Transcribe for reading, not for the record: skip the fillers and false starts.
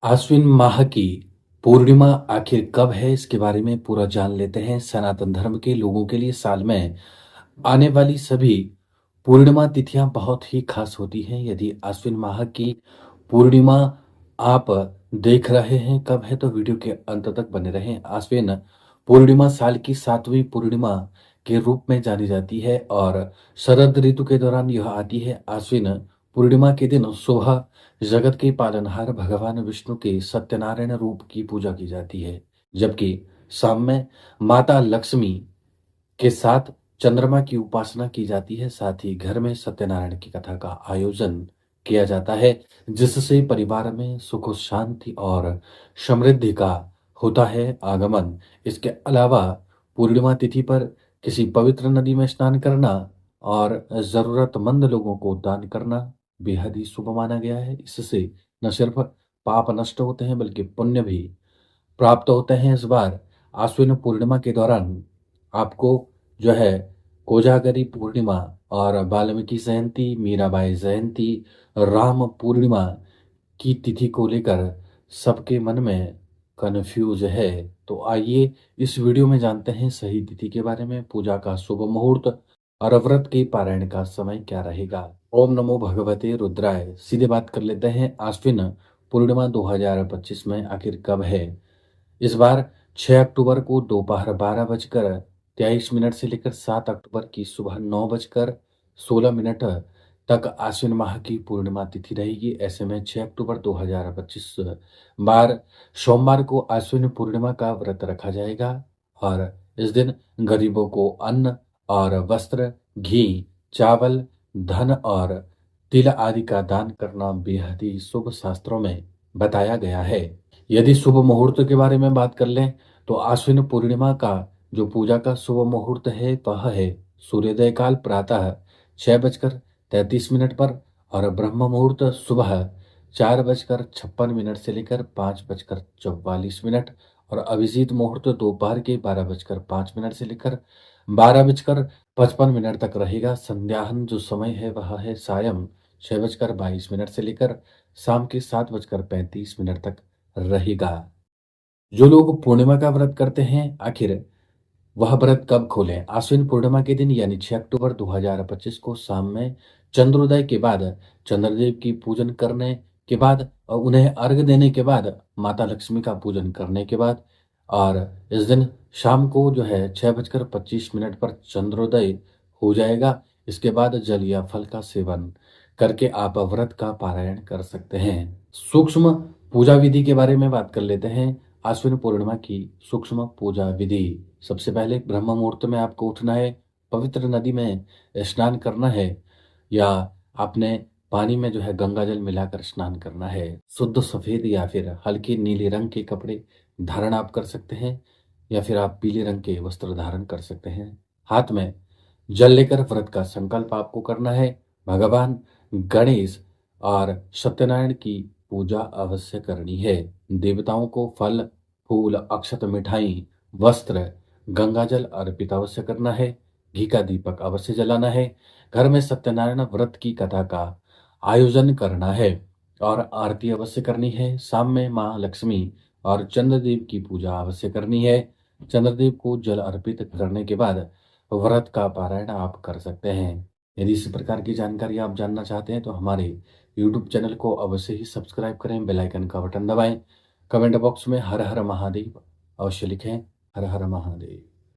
आश्विन माह की पूर्णिमा आखिर कब है, इसके बारे में पूरा जान लेते हैं। सनातन धर्म के लोगों के लिए साल में आने वाली सभी पूर्णिमा तिथियां बहुत ही खास होती हैं। यदि आश्विन माह की पूर्णिमा आप देख रहे हैं कब है, तो वीडियो के अंत तक बने रहें। आश्विन पूर्णिमा साल की 7वीं पूर्णिमा के रूप में जानी जाती है और शरद ऋतु के दौरान यह आती है। आश्विन पूर्णिमा के दिन सुबह जगत के पालनहार भगवान विष्णु के सत्यनारायण रूप की पूजा की जाती है, जबकि शाम में माता लक्ष्मी के साथ चंद्रमा की उपासना की जाती है। साथ ही घर में सत्यनारायण की कथा का आयोजन किया जाता है, जिससे परिवार में सुख शांति और समृद्धि का होता है आगमन। इसके अलावा पूर्णिमा तिथि पर किसी पवित्र नदी में स्नान करना और जरूरतमंद लोगों को दान करना बेहद ही शुभ माना गया है। इससे न सिर्फ पाप नष्ट होते हैं बल्कि पुण्य भी प्राप्त होते हैं। इस बार आश्विन पूर्णिमा के दौरान आपको जो है कोजागरी पूर्णिमा और वाल्मीकि जयंती, मीराबाई जयंती, राम पूर्णिमा की तिथि को लेकर सबके मन में कन्फ्यूज है। तो आइए इस वीडियो में जानते हैं सही तिथि के बारे में, पूजा का शुभ मुहूर्त और व्रत के पारायण का समय क्या रहेगा। ओम नमो भगवते रुद्राय। सीधे बात कर लेते हैं, आश्विन पूर्णिमा 2025 में आखिर कब है। इस बार 6 अक्टूबर को दोपहर 12:23 से लेकर 7 अक्टूबर की सुबह 9:16 तक आश्विन माह की पूर्णिमा तिथि रहेगी। ऐसे में 6 अक्टूबर 2025 बार सोमवार को आश्विन पूर्णिमा का व्रत रखा जाएगा और इस दिन गरीबों को अन्न और वस्त्र, घी, चावल, धन और तिल आदि का दान करना बेहद ही शुभ शास्त्रों में बताया गया है। यदि शुभ मुहूर्त के बारे में बात कर लें, तो आश्विन पूर्णिमा का जो पूजा का शुभ मुहूर्त है वह है सूर्योदय काल प्रातः 6:33 पर और ब्रह्म मुहूर्त सुबह 4:56 से लेकर 5:44 और अभिजीत मुहूर्त दोपहर के 12:05 से लेकर 12:55 तक रहेगा। संध्याहन जो समय है वह है सायं 6:22 से लेकर शाम के 7:35 तक रहेगा। जो लोग पूर्णिमा का व्रत करते हैं, आखिर वह व्रत कब खोलें। आश्विन पूर्णिमा के दिन यानी 6 अक्टूबर 2025 को शाम में चंद्रोदय के बाद चंद्रदेव की पूजन करने के बाद और उन्हें अर्घ देने के बाद माता लक्ष्मी का पूजन करने के बाद और इस दिन शाम को जो है 6:25 पर चंद्रोदय हो जाएगा। इसके बाद जल या फल का सेवन करके आप व्रत का पारायण कर सकते हैं। सूक्ष्म पूजा विधि के बारे में बात कर लेते हैं। आश्विन पूर्णिमा की सूक्ष्म पूजा विधि। सबसे पहले ब्रह्म मुहूर्त में आपको उठना है, पवित्र नदी में स्नान करना है या आपने पानी में जो है गंगा जल मिलाकर स्नान करना है। शुद्ध सफेद या फिर हल्के नीले रंग के कपड़े धारण आप कर सकते हैं या फिर आप पीले रंग के वस्त्र धारण कर सकते हैं। हाथ में जल लेकर व्रत का संकल्प आपको करना है। भगवान गणेश और सत्यनारायण की पूजा अवश्य करनी है। देवताओं को फल, फूल, अक्षत, मिठाई, वस्त्र, गंगाजल अर्पित अवश्य करना है। घी का दीपक अवश्य जलाना है। घर में सत्यनारायण व्रत की कथा का आयोजन करना है और आरती अवश्य करनी है। शाम में माँ लक्ष्मी और चंद्रदेव की पूजा अवश्य करनी है। चंद्रदेव को जल अर्पित करने के बाद व्रत का पारायण आप कर सकते हैं। यदि इस प्रकार की जानकारी आप जानना चाहते हैं तो हमारे यूट्यूब चैनल को अवश्य ही सब्सक्राइब करें, बेल आइकन का बटन दबाएं। कमेंट बॉक्स में हर हर महादेव अवश्य लिखें। हर हर महादेव।